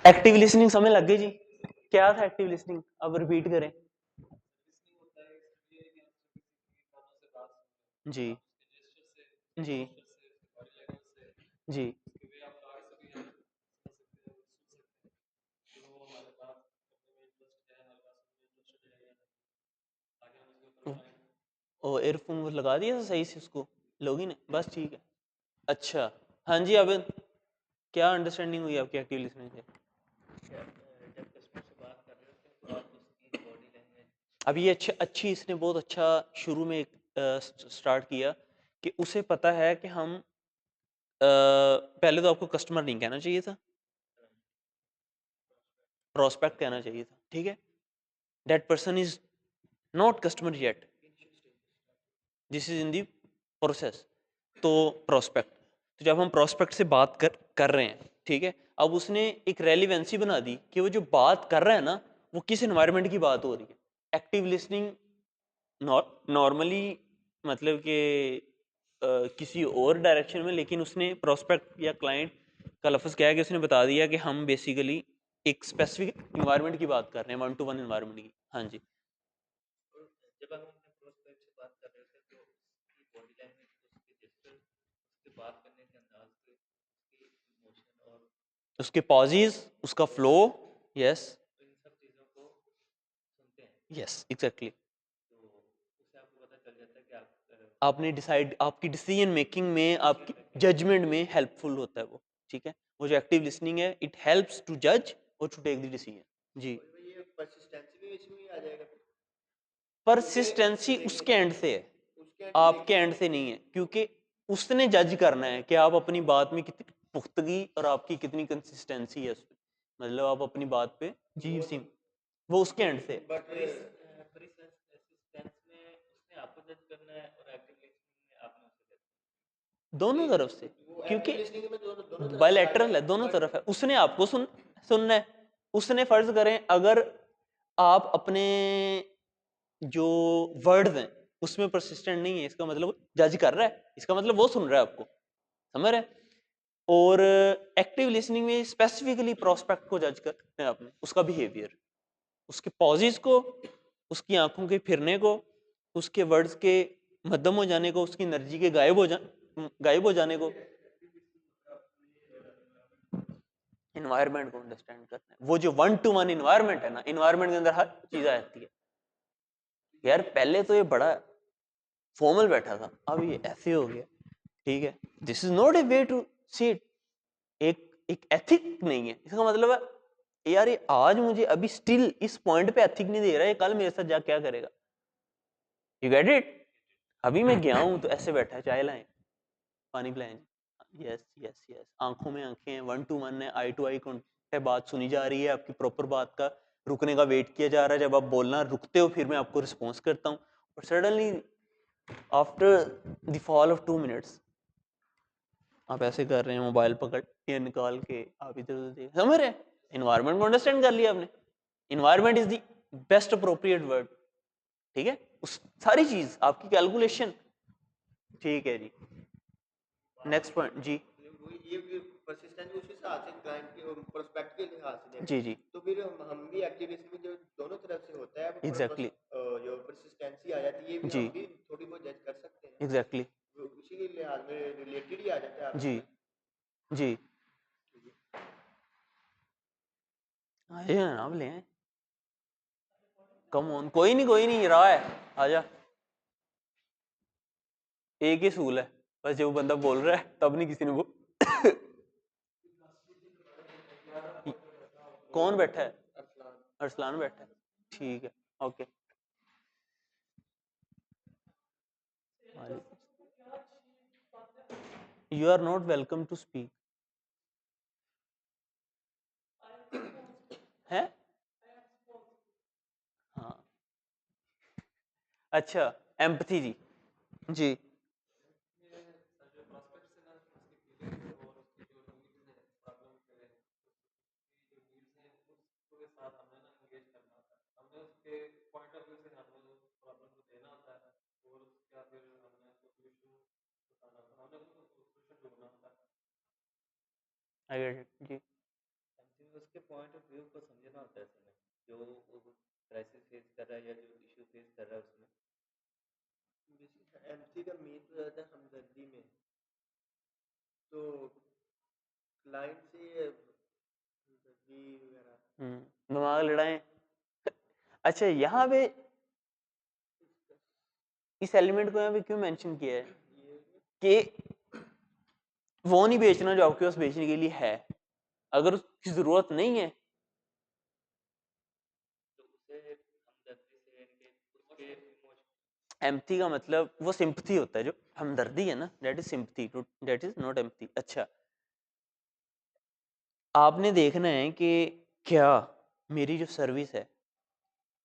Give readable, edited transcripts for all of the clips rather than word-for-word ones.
Active listening समझ लग गई जी? क्या था एक्टिव लिसनिंग, अब रिपीट करें। जी जी जी और एयरफोन लगा दिया था सही से उसको, लोगी ने, बस ठीक है। अच्छा हाँ जी, अब क्या अंडरस्टैंडिंग हुई आपकी एक्टिव लिसनिंग से? अब ये अच्छी इसने बहुत अच्छा शुरू में स्टार्ट किया कि उसे पता है कि हम पहले तो आपको कस्टमर नहीं कहना चाहिए था, प्रोस्पेक्ट कहना चाहिए था, ठीक है। That person is not customer yet, this is in the process. तो प्रोस्पेक्ट, तो जब हम प्रोस्पेक्ट से बात कर रहे हैं, ठीक है, अब उसने एक रेलिवेंसी बना दी कि वो जो बात कर रहा है ना, वो किस एनवायरनमेंट की बात हो रही है। एक्टिव लिसनिंग नॉर्मली मतलब कि किसी और डायरेक्शन में, लेकिन उसने प्रोस्पेक्ट या क्लाइंट का लफ्ज़ क्या है कि उसने बता दिया कि हम बेसिकली एक स्पेसिफिक इन्वायरमेंट की बात कर रहे हैं, 1-to-1 इन्वायरमेंट की। हाँ जी, जब हम अपने प्रोस्पेक्ट से बात कर रहे थे तो उसकी बॉडी लैंग्वेज, उसके जेस्चर, उसके बात करने के अंदाज, उसकी इमोशन और उसके पॉजेज, उसका फ्लो, यस तो इन सब चीज़ों को सुनते हैं, यस एग्जैक्टली। तो उससे आपको पता चल जाता है कि आप आपने डिसाइड, आपकी डिसीजन मेकिंग में, आपकी जजमेंट में हेल्पफुल होता है वो, ठीक है। वो जो एक्टिव लिसनिंग है, इट हेल्प्स टू जज और टू टेक द डिसीजन। जी, ये परसिस्टेंसी भी इसमें ही आ जाएगा फिर, परसिस्टेंसी उसके एंड से है, उसके आपके एंड से नहीं है, क्योंकि उसने जज करना है कि आप अपनी बात में कितनी पुख्तगी और आपकी कितनी कंसिस्टेंसी है उसमें, मतलब आप अपनी बात पे जी सी, वो उसके एंड से है। बट परसिस्टेंस में उसने आपको जज करना है और एक्टिव लिसनिंग में आपने उसे जज, दोनों तरफ से, वो क्योंकि एक्टिव लिसनिंग में दोनों दोनों तरफ से बायलैटरल है, दोनों तरफ है। उसने आपको सुनना है, उसने फर्ज करें अगर आप अपने जो वर्ड्स हैं उसमें परसिस्टेंट नहीं है, इसका मतलब जज कर रहा है, इसका मतलब वो सुन रहा है आपको, समझ रहे हैं। और एक्टिव लिसनिंग में स्पेसिफिकली प्रोस्पेक्ट को जज करना है आपने, उसका बिहेवियर, उसके पॉजेस को, उसकी आंखों के फिरने को, उसके वर्ड्स के मध्यम हो जाने को, उसकी एनर्जी के गायब हो जाने को, इन्वायरमेंट को अंडरस्टैंड करना है। वो जो 1-to-1 इन्वायरमेंट है ना, इन्वायरमेंट के अंदर हर चीज आ जाती है। यार पहले तो ये बड़ा फॉर्मल बैठा था, अब ये ऐसे हो गया, ठीक है। This is not a way to see it, एक एक एथिक नहीं है, इसका मतलब है यार ये आज मुझे अभी स्टिल इस पॉइंट पे एथिक नहीं दे रहा है, कल मेरे साथ जा क्या करेगा। You get it? अभी मैं गया हूं तो ऐसे बैठा है, चाय लाएं, पानी पिलाएं, यस यस यस, आंखों में आंखें हैं, 1-to-1 है, आई टू आई कॉन्टेक्ट है, बात सुनी जा रही है, आपकी प्रॉपर बात का रुकने का वेट किया जा रहा है, जब आप बोलना रुकते हो फिर मैं आपको रिस्पॉन्स करता हूँ, और suddenly after the fall of 2 minutes आप ऐसे कर रहे हैं, मोबाइल पकड़ के निकाल के आप इधर उधर देख, समझ रहे हैं। इन्वायरमेंट को अंडरस्टैंड कर लिया आपने, environment is the best appropriate word, ठीक है। उस सारी चीज आपकी कैलकुलेशन, ठीक है जी। नेक्स्ट पॉइंट जी। ये परसिस्टेंस उसी हिसाब से क्लाइंट के प्रोस्पेक्ट के लिहाज से देखें, जी जी तो फिर हम भी एक्टिव लिसनिंग जो दोनों तरफ से होता है, एग्जैक्टली जो परसिस्टेंसी आ जाती है, ये भी जी हम भी थोड़ी बहुत जज कर सकते हैं, एग्जैक्टली उसी के लिहाज में रिलेटेड ही आ जाता है जी आपके जी। आए नाम ले कम ऑन, कोई नहीं रहा है, आजा। एक ही सूल है बस, जो बंदा बोल रहा है तब नहीं किसी ने बोल कौन बैठा है? अरसलान। अरसलान बैठा है, ठीक है, okay. You are not welcome to speak है। हाँ अच्छा, एम्पथी जी जी आई गेट इट जी। उसके पॉइंट ऑफ व्यू को समझना होता है समय जो वो क्राइसिस फेस कर रहा है या जो इशू फेस कर रहा है उसमें एमसी का मेन तो रहता है हमदर्दी में, तो क्लाइंट से हमदर्दी वगैरह दिमाग लड़ाएं। अच्छा यहाँ पे इस एलिमेंट को यहाँ पे क्यों मेंशन किया है कि वो नहीं बेचना जो आपके पास बेचने के लिए है, अगर उसकी जरूरत नहीं है तो उसे हमदर्दी से यानी कि उसके इमोशन एम्पथी का मतलब वो सिंपथी होता है, जो हमदर्दी है ना that is sympathy, that is not empathy. अच्छा आपने देखना है कि क्या मेरी जो सर्विस है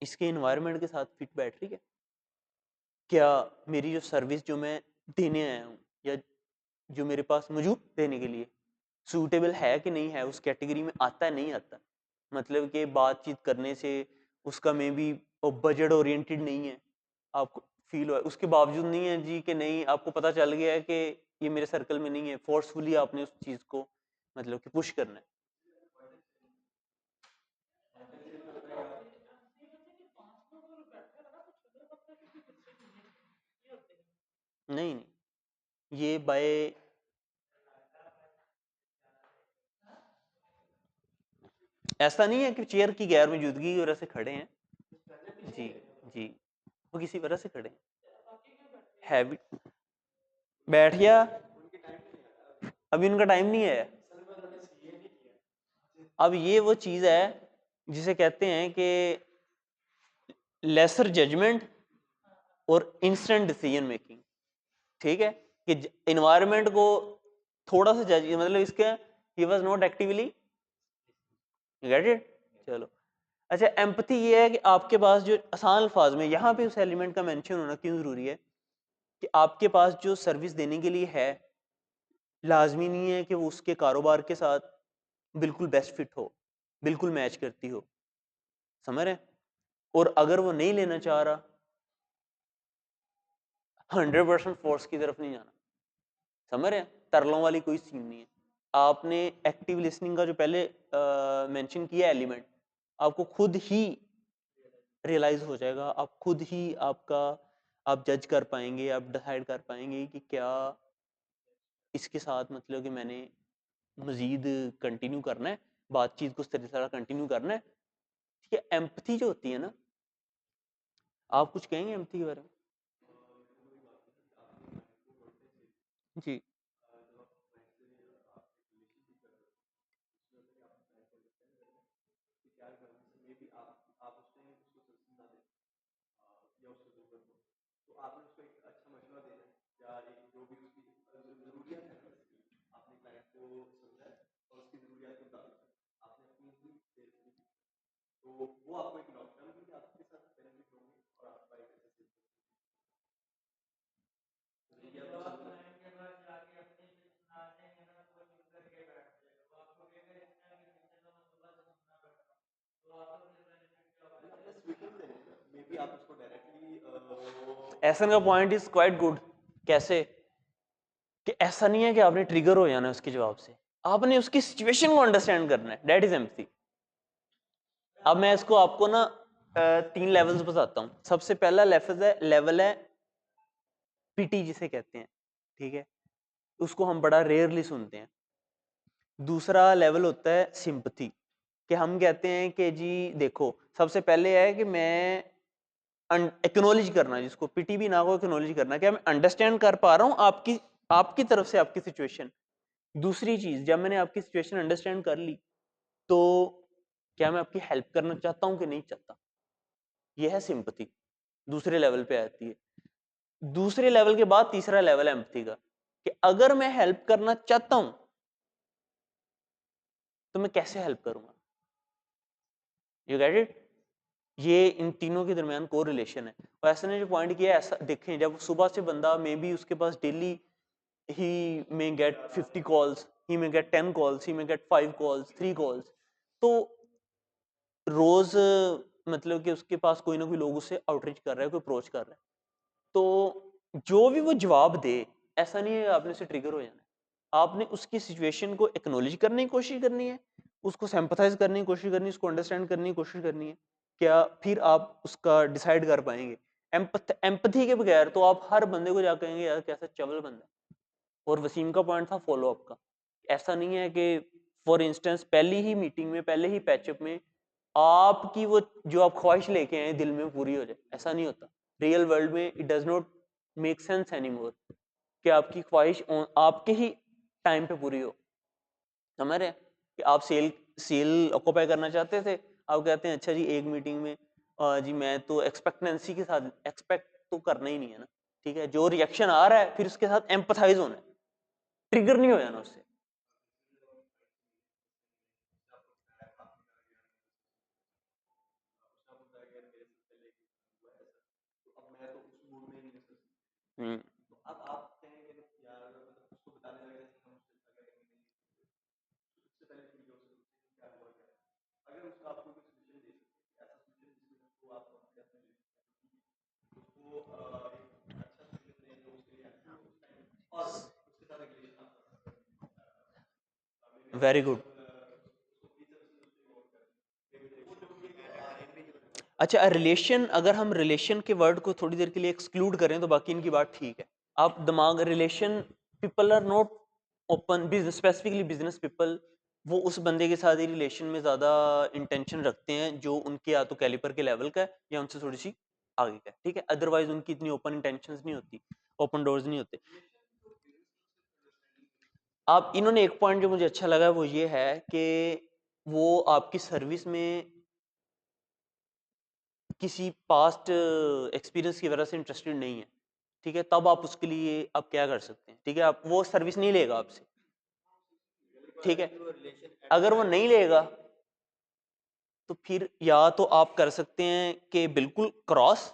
इसके इन्वायरमेंट के साथ फिट बैठ रही है, क्या मेरी जो सर्विस जो मैं देने आया हूँ या जो मेरे पास मौजूद देने के लिए सूटेबल है कि नहीं है, उस कैटेगरी में आता है नहीं आता। मतलब कि बातचीत करने से उसका मे बी बजट ओरिएंटेड नहीं है, आपको फील हुआ उसके बावजूद नहीं है जी कि नहीं, आपको पता चल गया है कि ये मेरे सर्कल में नहीं है, फोर्सफुली आपने उस चीज़ को मतलब कि पुश करना है। नहीं नहीं, ये बाय ऐसा नहीं है कि चेयर की गैर मौजूदगी की वजह से खड़े हैं जी जी, वो किसी वजह से खड़े हैं। हैबिट बैठ गया, अभी उनका टाइम नहीं है। अब ये वो चीज है जिसे कहते हैं कि लेसर जजमेंट और इंस्टेंट डिसीजन मेकिंग। ठीक है कि इन्वायरमेंट को थोड़ा सा जज, मतलब इसके he was not actively get it. चलो अच्छा, एम्पथी ये है कि आपके पास जो आसान अल्फाज में यहाँ पे उस एलिमेंट का मेंशन होना क्यों जरूरी है कि आपके पास जो सर्विस देने के लिए है लाजमी नहीं है कि वो उसके कारोबार के साथ बिल्कुल बेस्ट फिट हो, बिल्कुल मैच करती हो, समझ रहे हैं? और अगर वो नहीं लेना चाह रहा 100% फोर्स की तरफ नहीं जाना, समझ रहे हैं? तरलों वाली कोई सीन नहीं है। आपने एक्टिव लिसनिंग का जो पहले मेंशन किया एलिमेंट, आपको खुद ही रियलाइज हो जाएगा, आप खुद ही आपका आप जज कर पाएंगे, आप डिसाइड कर पाएंगे कि क्या इसके साथ मतलब कि मैंने मजीद कंटिन्यू करना है, बातचीत को उस तरह कंटिन्यू करना है। ठीक है, एम्पथी जो होती है ना, आप कुछ कहेंगे एम्पथी के बारे में? जी एसन का पॉइंट इज क्वाइट गुड। कैसे कि ऐसा नहीं है कि आपने ट्रिगर हो जाना है उसके जवाब से, आपने उसकी सिचुएशन को अंडरस्टैंड करना है, दैट इज एम्पथी। अब मैं इसको आपको ना 3 लेवल्स बताता हूँ। सबसे पहला लेवल है पीटी जिसे कहते हैं, ठीक है, उसको हम बड़ा रेयरली सुनते हैं। दूसरा लेवल होता है सिंपथी, कि हम कहते हैं कि जी देखो, सबसे पहले है कि मैं एक्नॉलेज करना, जिसको पिटी भी ना हो, एक्नॉलेज करना, क्या मैं अंडरस्टैंड कर पा रहा हूँ आपकी आपकी तरफ से आपकी सिचुएशन। दूसरी चीज, जब मैंने आपकी सिचुएशन अंडरस्टैंड कर ली तो क्या मैं आपकी हेल्प करना चाहता हूँ कि नहीं चाहता, यह है सिंपथी, दूसरे लेवल पे आती है। दूसरे लेवल के बाद तीसरा लेवल है एम्पथी का, कि अगर मैं हेल्प करना चाहता हूं तो मैं कैसे हेल्प करूंगा। You get it? ये इन तीनों के दरमियान को रिलेशन है। और ऐसा ने जो पॉइंट किया है, ऐसा देखें, जब सुबह से बंदा मे बी उसके पास डेली ही मे गेट 50 कॉल्स, ही मे गेट 10 कॉल्स, ही मे गेट 5 कॉल्स, 3 कॉल्स, तो रोज मतलब कि उसके पास कोई ना कोई लोग उससे आउटरीच कर रहा है, कोई अप्रोच कर रहा है, तो जो भी वो जवाब दे, ऐसा नहीं है आपने उसे ट्रिगर हो जाना है, आपने उसकी सिचुएशन को एक्नॉलेज करने की कोशिश करनी है, उसको सिंपैथाइज करने की कोशिश करनी है, उसको अंडरस्टैंड करने की कोशिश करनी है, क्या फिर आप उसका डिसाइड कर पाएंगे। एम्पथी के बगैर तो आप हर बंदे को जाकर कहेंगे यार कैसा चवल बंदा है। और वसीम का पॉइंट था फॉलो अप का, ऐसा नहीं है कि फॉर इंस्टेंस पहली ही मीटिंग में, पहले ही पैचअप में आपकी वो जो आप ख्वाहिश लेके आए दिल में पूरी हो जाए, ऐसा नहीं होता। रियल वर्ल्ड में it does not make sense anymore कि आपकी ख्वाहिश आपके ही टाइम पे पूरी हो। समझ रहे हैं कि आप सेल सेल ऑक्यूपाई करना चाहते थे, आप कहते हैं अच्छा जी एक मीटिंग में जी मैं तो एक्सपेक्टेंसी के साथ, एक्सपेक्ट तो करना ही नहीं है ना, ठीक है, जो रिएक्शन आ रहा है फिर उसके साथ एम्पथाइज होना है, ट्रिगर नहीं हो जाना उससे। हम्म अब आप कहेंगे यार मतलब उसको बताने लगे कि हम उससे झगड़े नहीं, उससे पहले फील हो सकती क्या हुआ क्या, अगर उसका आपको कोई सोल्यूशन दे सकते ऐसा सोल्यूशन जिसमें उसको आप कॉन्फिडेंस में उसको एक अच्छा सोल्यूशन दें जो उसके लिए अच्छा हो उस टाइम और उसके साथ रिलेशन आपका वेरी गुड। अच्छा रिलेशन, अगर हम रिलेशन के वर्ड को थोड़ी देर के लिए एक्सक्लूड करें तो बाकी इनकी बात ठीक है। आप दिमाग relation, people are not open, business specifically business people वो उस बंदे के साथ ही रिलेशन में ज़्यादा इंटेंशन रखते हैं जो उनके या तो कैलिपर के लेवल का है या उनसे थोड़ी सी आगे का है, ठीक है, अदरवाइज उनकी इतनी ओपन इंटेंशंस नहीं होती, ओपन डोर्स नहीं होते। आप इन्होंने एक पॉइंट जो मुझे अच्छा लगा वो ये है कि वो आपकी सर्विस में किसी पास्ट एक्सपीरियंस की वजह से इंटरेस्टेड नहीं है, ठीक है, तब आप उसके लिए आप क्या कर सकते हैं, ठीक है, आप वो सर्विस नहीं लेगा आपसे, ठीक है, अगर वो नहीं लेगा तो फिर या तो आप कर सकते हैं कि बिल्कुल क्रॉस,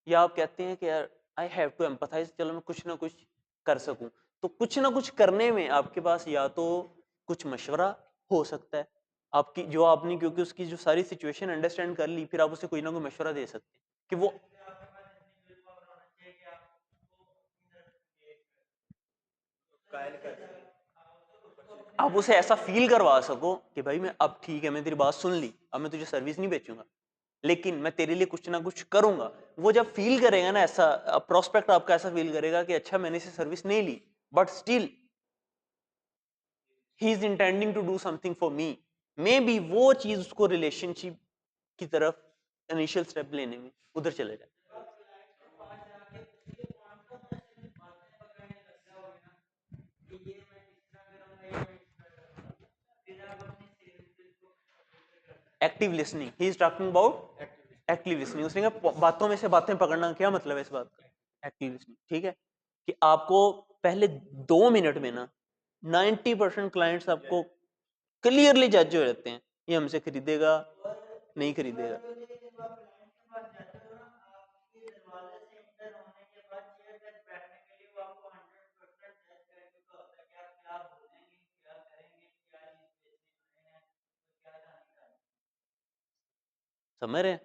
या आप कहते हैं कि यार आई हैव टू एम्पथाइज, चलो मैं कुछ ना कुछ कर सकूं, तो कुछ ना कुछ करने में आपके पास या तो कुछ मशवरा हो सकता है आपकी, जो आपने क्योंकि उसकी जो सारी सिचुएशन अंडरस्टैंड कर ली, फिर आप उसे कोई ना कोई मशवरा दे सकते हैं कि वो कायल कर सकें आप उसे ऐसा फील करवा सको कि भाई मैं अब ठीक है, मैं तेरी बात सुन ली, अब मैं तुझे सर्विस नहीं बेचूंगा, लेकिन मैं तेरे लिए कुछ ना कुछ करूंगा। वो जब फील करेगा ना ऐसा, प्रोस्पेक्ट आपका ऐसा फील करेगा कि अच्छा मैंने इसे सर्विस नहीं ली but still he is intending to do something for me, maybe वो चीज उसको रिलेशनशिप की तरफ इनिशियल स्टेप लेने में उधर चले जाए। Active listening, he is talking about active listening. उसने कहा बातों में से बातें पकड़ना, क्या मतलब है इस बात का, एक्टिव लिसनिंग, ठीक है, कि आपको पहले 2 मिनट में ना 90% क्लाइंट्स आपको क्लियरली जज हो जाते हैं, ये हमसे खरीदेगा नहीं खरीदेगा। समझ रहे हैं?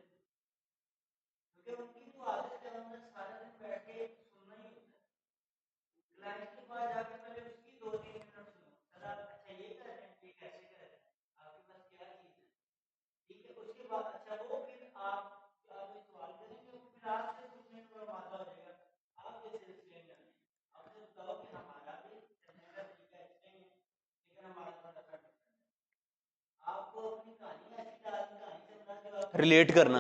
रिलेट करना,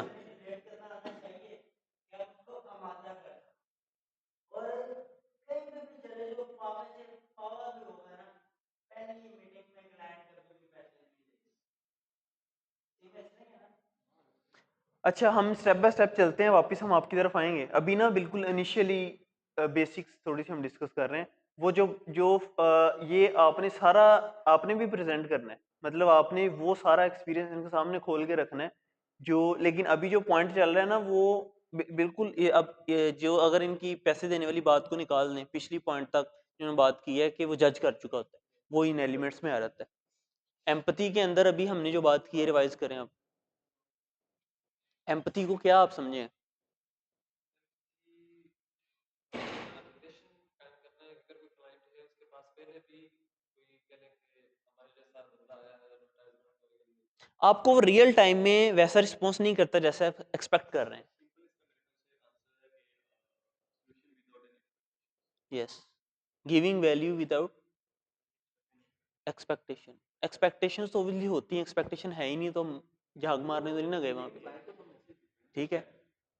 अच्छा हम स्टेप बाय स्टेप चलते हैं, वापस हम आपकी तरफ आएंगे। अभी ना बिल्कुल इनिशियली बेसिक्स थोड़ी सी हम डिस्कस कर रहे हैं, वो जो जो ये आपने सारा आपने भी प्रेजेंट करना है, मतलब आपने वो सारा एक्सपीरियंस इनके सामने खोल के रखना है जो, लेकिन अभी जो पॉइंट चल रहा है ना वो बिल्कुल ये अब ये जो अगर इनकी पैसे देने वाली बात को निकाल दें, पिछली पॉइंट तक जिन्होंने बात की है कि वो जज कर चुका होता है, वो इन एलिमेंट्स में आ जाता है। एम्पथी के अंदर अभी हमने जो बात की है रिवाइज करें अब, एम्पथी को क्या आप समझें? रिलेशन कायम करना है, अगर कोई क्लाइंट है उसके पास पहले भी कोई कह लें कि हमारे जैसा बंदा आया है, एडवर्टाइजमेंट आपको वो रियल टाइम में वैसा रिस्पॉन्स नहीं करता जैसा आप एक्सपेक्ट कर रहे हैं। Yes, giving value without expectation. Expectations तो ऑब्वियसली होती हैं, एक्सपेक्टेशन है ही नहीं तो हम झाग मारने तो नहीं ना गए वहाँ पे, ठीक है।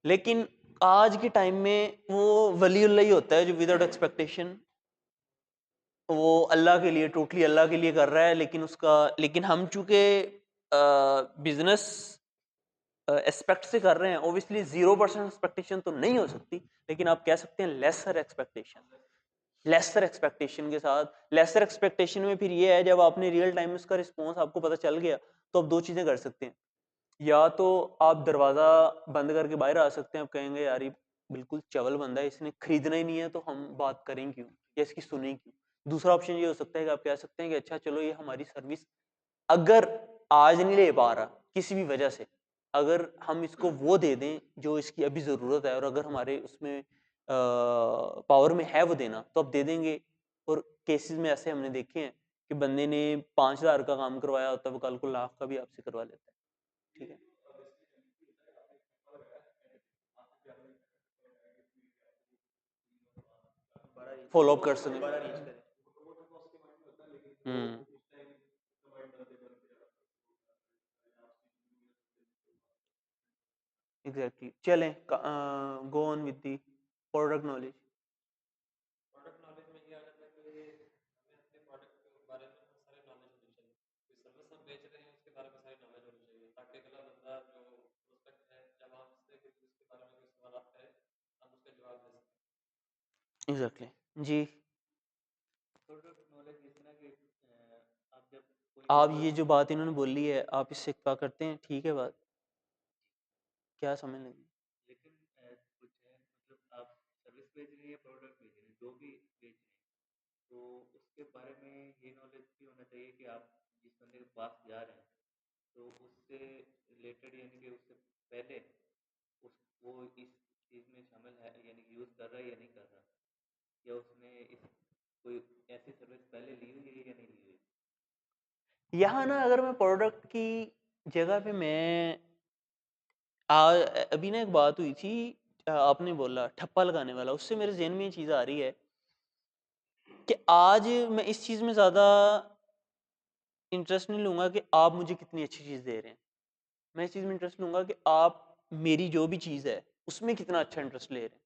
लेकिन आज के टाइम में वो वलीउल्लाह ही होता है जो विदाउट एक्सपेक्टेशन वो अल्लाह के लिए, टोटली अल्लाह के लिए कर रहा है, लेकिन हम चूंकि बिजनेस एक्सपेक्ट से कर रहे हैं, ऑब्वियसली 0% एक्सपेक्टेशन तो नहीं हो सकती, लेकिन आप कह सकते हैं लेसर एक्सपेक्टेशन। लेसर एक्सपेक्टेशन के साथ, लेसर एक्सपेक्टेशन में फिर ये है जब आपने रियल टाइम में उसका रिस्पॉन्स आपको पता चल गया तो आप दो चीजें कर सकते हैं। या तो आप दरवाजा बंद करके बाहर आ सकते हैं, आप कहेंगे यार ये बिल्कुल चवल बंदा है, इसने खरीदना ही नहीं है तो हम बात करें क्यों या इसकी सुने क्यों। दूसरा ऑप्शन ये हो सकता है कि आप कह सकते हैं कि अच्छा चलो ये हमारी सर्विस अगर आज नहीं ले पा रहा किसी भी वजह से, अगर हम इसको वो दे दें जो इसकी अभी ज़रूरत है और अगर हमारे उसमें पावर में है वो देना तो आप दे देंगे। और केसेस में ऐसे हमने देखे हैं कि बंदे ने 5,000 का काम करवाया होता है, वो कल को लाख का भी आपसे करवा लेता है, ठीक है। फॉलो अप कर सकें। हम्म, एग्जैक्टली। चलें, go on with the product knowledge. Product knowledge में ये आ जाता है कि हमें अपने प्रोडक्ट के बारे में बहुत सारी नॉलेज होनी चाहिए। कोई सर्विस हम बेच रहे हैं उसके बारे में सारी नॉलेज होनी चाहिए ताकि अगला बंदा जो प्रोस्पेक्ट है जब हम उससे कुछ उसके बारे में कोई सवाल आता है हम उसका जवाब दे सकें। एग्जैक्टली जी। प्रोडक्ट नॉलेज इस तरह कि आप जब कोई भी आप ये जो बात इन्होंने बोली है आप इससे इत्तेफाक करते हैं, ठीक है बात, क्या समझ लगी? लेकिन कुछ है मतलब आप सर्विस बेच रहे हैं या प्रोडक्ट बेच रहे हैं, जो भी बेच रहे हैं तो उसके बारे में ये नॉलेज भी होना चाहिए कि आप जिस बंदे के पास जा रहे हैं तो उससे रिलेटेड यानी कि उससे पहले वो इस चीज़ में शामिल है यानी कि यूज़ कर रहा है या नहीं कर रहा, या उसने इस कोई ऐसी सर्विस पहले ली हुई है या नहीं ली हुई। यहाँ ना अगर मैं प्रोडक्ट की जगह पे मैं अभी ना एक बात हुई थी, आपने बोला ठप्पा लगाने वाला, उससे मेरे जहन में ये चीज़ आ रही है कि आज मैं इस चीज़ में ज़्यादा इंटरेस्ट नहीं लूँगा कि आप मुझे कितनी अच्छी चीज़ दे रहे हैं। मैं इस चीज़ में इंटरेस्ट लूँगा कि आप मेरी जो भी चीज़ है उसमें कितना अच्छा इंटरेस्ट ले रहे हैं,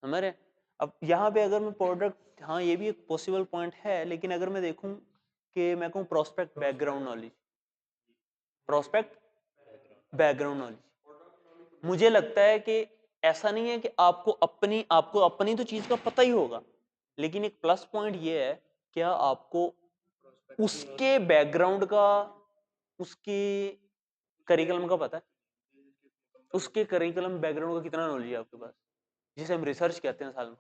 समझ रहे हैं? अब यहाँ पे अगर मैं प्रोडक्ट, हाँ ये भी एक पॉसिबल पॉइंट है, लेकिन अगर मैं देखूँ कि मैं कहूँ prospect background knowledge, prospect background knowledge, मुझे लगता है कि ऐसा नहीं है कि आपको अपनी तो चीज़ का पता ही होगा, लेकिन एक प्लस पॉइंट ये है क्या आपको उसके बैकग्राउंड का, उसके करिकुलम का पता है, उसके करिकुलम बैकग्राउंड का कितना नॉलेज है आपके पास, जिसे हम रिसर्च कहते हैं साल में।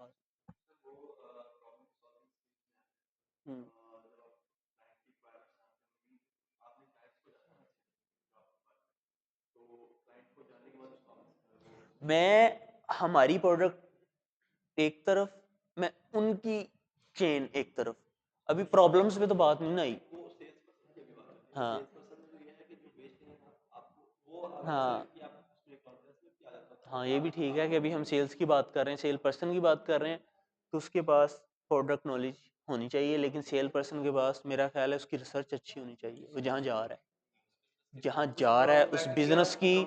हम्म। मैं हमारी प्रोडक्ट एक तरफ, मैं उनकी चेन एक तरफ, अभी प्रॉब्लम्स पे तो बात नहीं ना आई। हाँ हाँ हाँ, ये भी ठीक है कि अभी हम सेल्स की बात कर रहे हैं, सेल पर्सन की बात कर रहे हैं, तो उसके पास प्रोडक्ट नॉलेज होनी चाहिए, लेकिन सेल पर्सन के पास मेरा ख्याल है उसकी रिसर्च अच्छी होनी चाहिए, वो जहाँ जा रहा है उस बिजनेस की,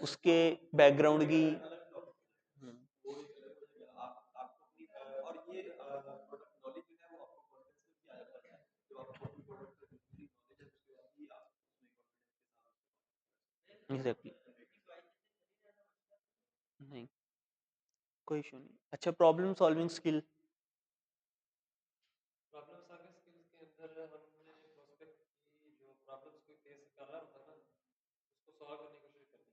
उसके बैकग्राउंड की। हम्म, और ये प्रोडक्ट नॉलेज जो है वो आपको कॉन्फिडेंस भी आ जाता है, जो आपको अपनी प्रोडक्ट की जितनी नॉलेज है उसके बाद भी आप उसमें कॉन्फिडेंस एग्जैक्टली। नहीं, कोई इशू नहीं। अच्छा, problem solving skill. Problem solving skills के अंदर हमने प्रोस्पेक्ट की जो प्रॉब्लम्स कोई फेस कर रहा होता है ना उसको सॉल्व करने की कोशिश करनी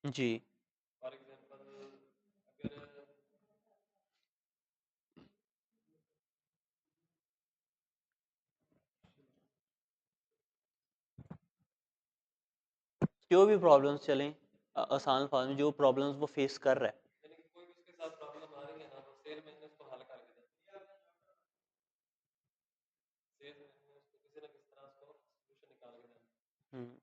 है। जी। फॉर एग्जांपल अगर जो भी प्रॉब्लम्स चलें, आसान अल्फाज में जो प्रॉब्लम्स वो फेस कर रहा है। यानी कि कोई भी उसके साथ प्रॉब्लम आ रही है ना तो सेल मैन ने उसको हल करके देना, सेल मैन ने उसको किसी ना किसी तरह उसको सॉल्यूशन निकाल के देना। हम्म,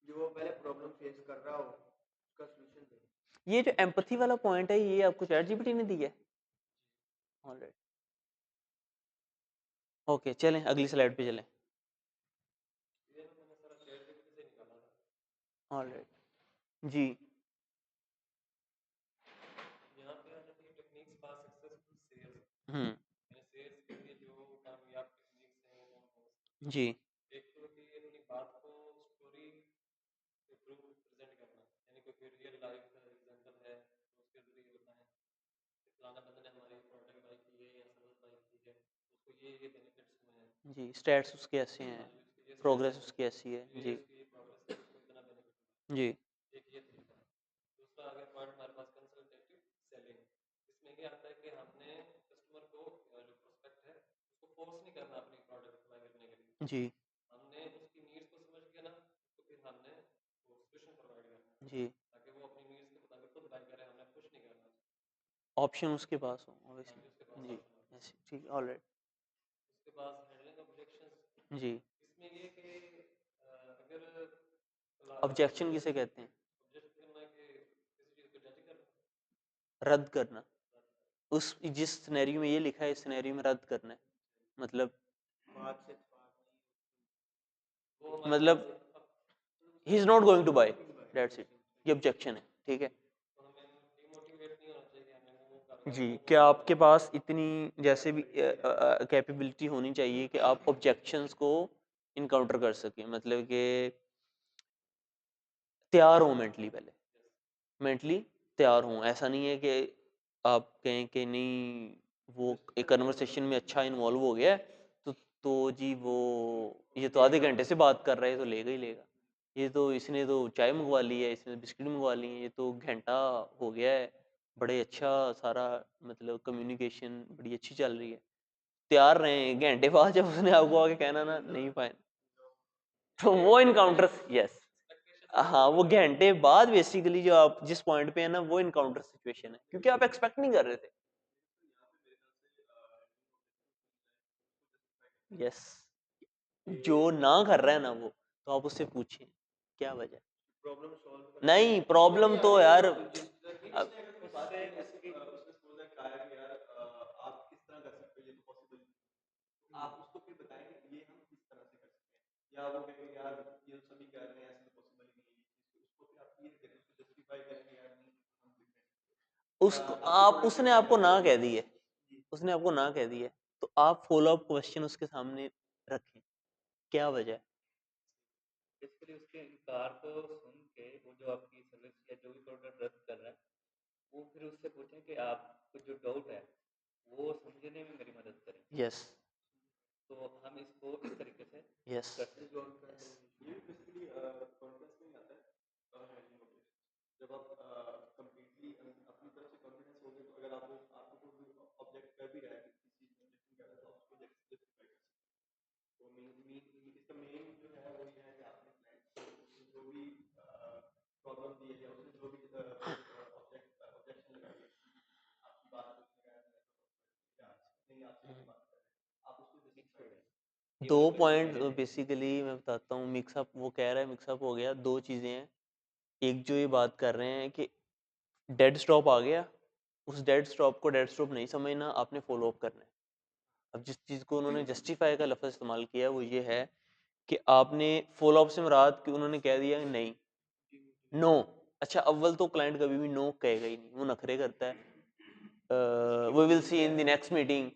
जो वो पहले प्रॉब्लम फेस कर रहा हो उसका सॉल्यूशन दे। ये जो एम्पथी वाला पॉइंट है ये आपको चैट जीपीटी ने दिया है ऑलराइट। ओके चलें अगली स्लाइड पे चलें। ये ना मैंने सारा चैट जीपीटी से निकाला था। ऑलराइट जी। यहाँ पे आ जाती है टेक्निक्स फॉर सक्सेसफुल सेल्स। हम्म, यानी सेल्स के लिए जो कामयाब टेक्निक्स हैं वो कौन कौन सी हैं? जी एक तो होती है अपनी बात को स्टोरी के थ्रू प्रेजेंट करना, यानी कोई रियल लाइफ एग्जांपल है तो उसके जरिए बताएं कि फलाना बंदे ने हमारी प्रोडक्ट बाई की है या सर्विस बाई की है, उसको ये बेनिफिट्स हुए हैं, जी, स्टैट्स उसके ऐसे हैं, हाँ, उसके ये प्रोग्रेस स्टेट्स हैं, उसकी ऐसी है ये जी। उसकी प्रोग्रेस है, उसको इतना बेनिफिट हुआ जी है। एक ये तरीका है। दूसरा अगर पॉइंट हमारे पास कंसल्टेटिव सेलिंग, इसमें ये आता है कि हमने कस्टमर को जो प्रोस्पेक्ट है उसको फोर्स नहीं करना अपनी प्रोडक्ट बाय करने के लिए, जी हमने उसकी नीड्स को समझ के ना तो फिर हमने वो सॉल्यूशन प्रोवाइड करना है जी, ताकि वो अपनी नीड्स के मुताबिक खुद बाय करे, हमने पुश नहीं करना उसको। ऑप्शन उसके पास हो हाँ ऑब्वियसली। जी, उसके पास जी ऑप्शन हो। ऐसे ठीक ऑलराइट उसके पास हैंडलिंग ऑब्जेक्शंस, जी। इसमें ये कि अगर ऑब्जेक्शन किसे कहते हैं? ऑब्जेक्ट करना है कि किसी चीज़ को जज करना, रद्द करना। उस जिस सिनेरियो में ये लिखा है इस सिनेरियो में रद्द करना है मतलब बात से बात वो हमारे मतलब पास he is not going to buy that's it, ये ऑब्जेक्शन है ठीक है। तो हमें डिमोटिवेट नहीं होना चाहिए, हमें वो करना जी है, वो क्या करना आपके पास इतनी जैसे भी कैपेबिलिटी होनी चाहिए कि आप ऑब्जेक्शंस को इनकाउंटर कर सकें, मतलब कि तैयार हो मेंटली, पहले मेंटली तैयार हों। ऐसा नहीं है कि आप कहें कि नहीं वो एक कन्वर्सेशन में अच्छा इन्वॉल्व हो गया है तो जी वो ये तो आधे घंटे से बात कर रहा है तो लेगा ही लेगा, ये तो इसने तो चाय मंगवा ली है, इसने बिस्किट मंगवा लिए हैं, ये तो घंटा हो गया है, बड़े अच्छा सारा मतलब कम्युनिकेशन बड़ी अच्छी चल रही है। तैयार रहे घंटे बाद जब उसने आपको आके कहना ना नहीं पाए तो वो इनकाउंटर्स यस। हाँ वो घंटे बाद बेसिकली जो आप जिस पॉइंट पे है ना वो इनकाउंटर सिचुएशन है क्योंकि आप एक्सपेक्ट नहीं कर रहे थे। यस जो ना कर रहा है ना वो तो आप उससे पूछें क्या वजह है। प्रॉब्लम सॉल्व नहीं प्रॉब्लम तो यार अब उससे उसकी उसने सोचा कहा कि यार आप किस तरह कर सकते हो, ये तो पॉसिबल नहीं। आप उसको फिर बताएंगे ये हम किस तरह से कर सकते हैं, या वो कहेंगे यार ये तो सभी कर रहे हैं ऐसे तो पॉसिबल ही नहीं है, उसको फिर आप क्लियर करें, उसको जस्टिफाई करें कि यार नहीं हम डिफरेंट उसको आपकी आप प्रोडक्ट उसने में आपको ना कह दी है, जी उसने आपको ना कह दी है तो आप फॉलो अप क्वेश्चन उसके सामने रखें क्या वजह है। बेसिकली उसके इनकार को सुन के वो जो आपकी सर्विस या जो भी प्रोडक्ट रद्द कर रहा है वो फिर उससे पूछें कि आपको जो डाउट है वो समझने में मेरी मदद करें। यस तो हम इसको इस तरीके से यस कर सकते रिजॉल्व हैं। करने में ये बेसिकली कॉन्फिडेंस में ही आता है हैंडलिंग ऑफ इट। जब आप कंप्लीटली अपनी तरफ से कॉन्फिडेंस हो गए तो अगर आपको आपको कोई ऑब्जेक्ट कर भी रहा है किसी चीज में ऑब्जेक्शन कर रहा है तो आप उसको जस्टिफाई कर सकते हैं। तो मेन इसका मेन जो है वो ये है कि आपने क्लाइंट को उसने जो भी प्रॉब्लम दी है या उसने जो भी ऑब्जेक्शन लगाई है आपकी बात को उसने कहा नहीं आपसे नहीं बात कर रहे, आप उसको जस्टिफाई कर सकते हैं। दो पॉइंट बेसिकली मैं बताता हूँ। मिक्सअप वो कह रहा है मिक्सअप हो गया, दो चीज़ें हैं। एक जो ये बात कर रहे हैं कि डेड स्टॉप आ गया, उस डेड स्टॉप को डेड स्टॉप नहीं समझना, आपने फॉलो अप करना है। अब जिस चीज़ को उन्होंने जस्टिफाई का लफ्ज़ इस्तेमाल किया है वो ये है कि आपने फॉलो अप से मुराद कि उन्होंने कह दिया नहीं नो। अच्छा अव्वल तो क्लाइंट कभी भी नो कहेगा ही नहीं, वो नखरे करता है। We will see in the next meeting,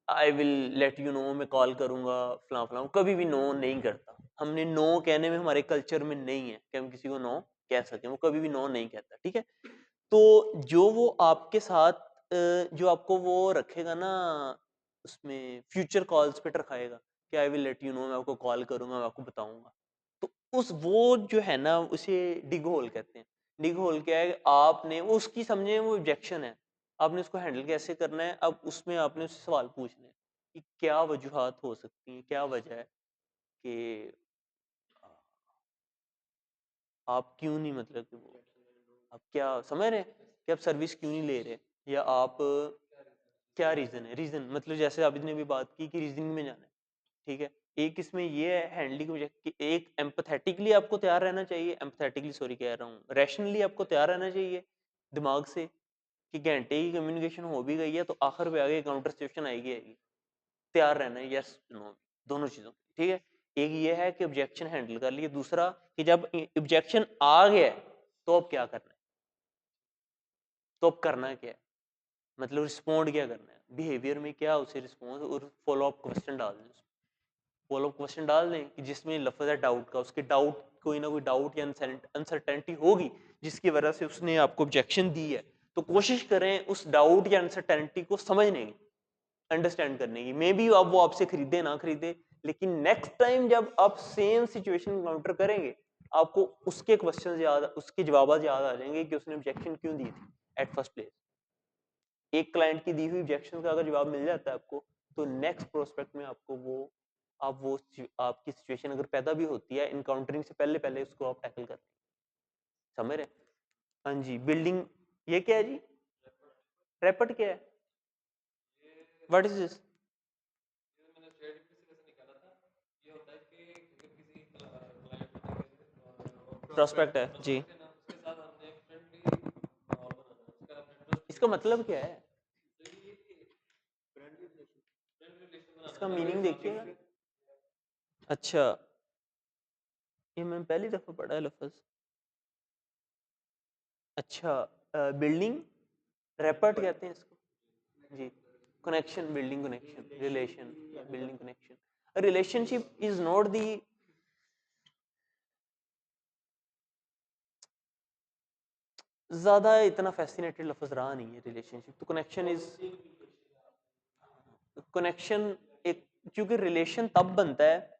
I will let you know, मैं कॉल करूंगा फलां फलां, कभी भी नो नहीं करता। हमने नो कहने में हमारे कल्चर में नहीं है कि हम किसी को नो कह सकें, वो कभी भी नो नहीं कहता ठीक है। तो जो वो आपके साथ जो आपको वो रखेगा ना उसमें फ्यूचर कॉल्स पे रखाएगा कि आई विल लेट यू नो, मैं आपको कॉल करूंगा, मैं आपको बताऊंगा, तो उस वो जो है ना उसे डिग होल कहते हैं। डिग होल क्या है, आपने वो उसकी समझे वो ऑब्जेक्शन है, आपने उसको हैंडल कैसे करना है। अब उसमें आपने उससे सवाल पूछने हैं कि क्या वजूहात हो सकती हैं, क्या वजह है कि आप क्यों नहीं मतलब कि वो आप क्या समझ रहे हैं कि आप सर्विस क्यों नहीं ले रहे, या आप क्या रीज़न है। रीज़न मतलब जैसे आपने भी बात की कि रीजनिंग में जाना है ठीक है, एक इसमें ये है हैंडलिंग ऑब्जेक्ट कि एक एम्पैथेटिकली आपको तैयार रहना चाहिए, एम्पैथेटिकली सॉरी कह रहा हूँ, रैशनली आपको तैयार रहना चाहिए दिमाग से कि घंटे की कम्युनिकेशन हो भी गई है तो आखिर पे आगे काउंटर सिचुएशन आएगी। तैयार रहना है, यस नो, दोनों चीजों, ठीक है। एक ये है कि ऑब्जेक्शन हैंडल कर लिए, दूसरा कि जब ऑब्जेक्शन आ गया तो अब क्या करना है, तो अब करना क्या है, मतलब रिस्पॉन्ड क्या करना है, बिहेवियर में क्या उसे रिस्पॉन्स और फॉलो अप क्वेश्चन डाल दें, फॉलो अप क्वेश्चन डाल दें कि जिसमें लफ्ज है डाउट का, उसके डाउट कोई ना कोई डाउट या अनसर्टेनिटी होगी जिसकी वजह से उसने आपको ऑब्जेक्शन दी है, तो कोशिश करें उस डाउट या अनसर्टेनिटी को समझने की, अंडरस्टैंड करने की। मे बी अब वो आपसे खरीदे ना खरीदे, लेकिन नेक्स्ट टाइम जब आप सेम सिचुएशन एनकाउंटर करेंगे आपको उसके क्वेश्चन याद, उसके जवाब याद आ जाएंगे कि उसने ऑब्जेक्शन क्यों दी थी एट फर्स्ट प्लेस। एक क्लाइंट की दी हुई ऑब्जेक्शन का अगर जवाब मिल जाता है आपको, तो नेक्स्ट प्रोस्पेक्ट में आपको वो आपकी सिचुएशन अगर पैदा भी होती है इनकाउंटरिंग से पहले पहले उसको आप टैकल करते हैं, समझ रहे हैं? हाँ जी, बिल्डिंग, ये क्या है जी, रैपट क्या है, व्हाट इज दिस? ये मैंने शेयर किसी से निकाला था। ये होता है कि अगर किसी क्लाइंट और प्रोस्पेक्ट है जी, prospect है ना, उसके साथ हमने एक फ्रेंडली माहौल बनाना है, उसका हमने ट्रस्ट इसका मतलब क्या है, फ्रेंडली रिलेशन बनाना इसका है। मीनिंग देखिएगा। अच्छा, ये मैंने पहली दफा पढ़ा है लफ्ज। अच्छा, बिल्डिंग रैपर्ट कहते हैं इसको जी, connection, building connection, relation, building connection. Relationship is not the, ज्यादा इतना फैसिनेटेड लफ्ज रहा नहीं है रिलेशनशिप, तो कनेक्शन इज, कनेक्शन एक, क्योंकि रिलेशन तब बनता है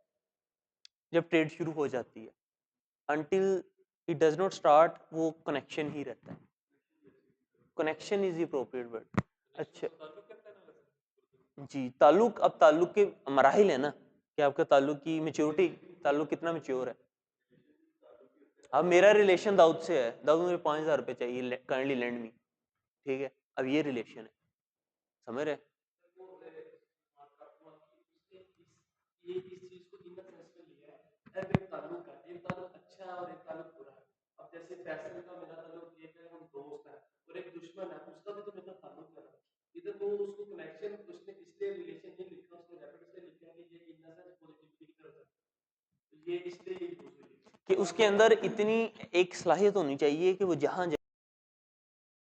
जब ट्रेड शुरू हो जाती है, until it does not start वो कनेक्शन ही रहता है, connection is the appropriate word. अच्छा जी, ताल्लुक, अब ताल्लुक के मराहिल है ना कि आपका ताल्लुक की मेच्योरिटी, ताल्लुक कितना मेच्योर है। अब मेरा रिलेशन दाऊद से है, दाऊद मुझे 5,000 रुपये चाहिए काइंडली लैंड मी, ठीक है, अब ये रिलेशन है, समझ रहे? ये इस चीज को इन द सेंस में लिया है, अब एक ताल्लुक है, एक ताल्लुक अच्छा है और एक ताल्लुक बुरा है। अब जैसे फैसल का मेरा ताल्लुक एक है, हम दोस्त हैं, और एक दुश्मन है, उसका भी तो मेरा ताल्लुक है। इधर वो उसको कनेक्शन, उसने इसलिए रिलेशन नहीं लिखा, उसने रैपिड से लिखा कि ये इन द सेंस पॉजिटिविटी की तरफ है, तो ये इसलिए यूज हुई कि उसके अंदर इतनी एक सलाहियत होनी चाहिए कि वो जहां